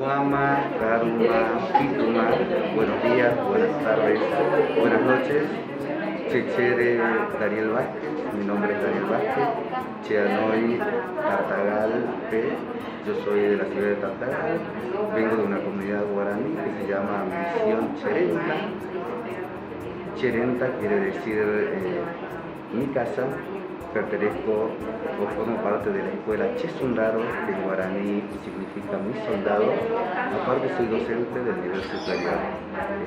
Muama, Karuma, Pituma, buenos días, buenas tardes, buenas noches. Chechere Dariel Vázquez, mi nombre es Dariel Vázquez, Cheanoy Tartagal P, yo soy de la ciudad de Tartagal, vengo de una comunidad guaraní que se llama Misión Cherenta. Cherenta quiere decir mi casa. Pertenezco o formo parte de la escuela Chesundaro, que en guaraní significa mi soldado. Aparte soy docente del nivel superior.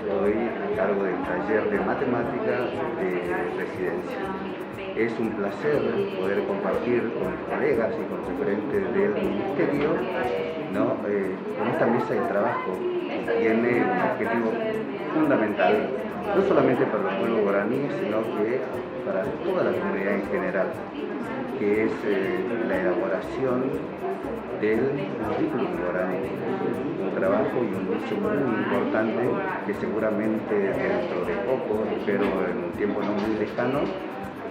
Estoy a cargo del taller de matemática de residencia. Es un placer poder compartir con mis colegas y con referentes del ministerio, con esta mesa de trabajo que tiene un objetivo fundamental, no solamente para los pueblos guaraníes, sino que para toda la comunidad en general, que es la elaboración del currículum guaraní, un trabajo y un hecho muy importante que seguramente dentro de poco, espero en un tiempo no muy lejano,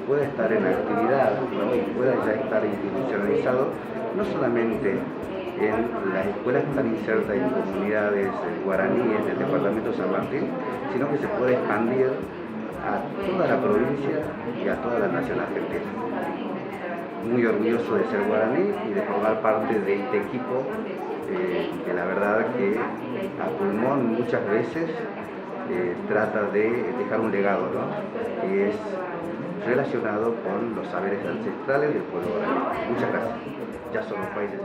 pueda estar en actividad, y pueda ya estar institucionalizado, no solamente en las escuelas que están insertas en comunidades guaraníes del departamento de San Martín, sino que se puede expandir a toda la provincia y a toda la nación argentina. Muy orgulloso de ser guaraní y de formar parte de este equipo que la verdad que a pulmón muchas veces trata de dejar un legado, que es relacionado con los saberes ancestrales del pueblo guaraní. Muchas gracias. Ya somos países.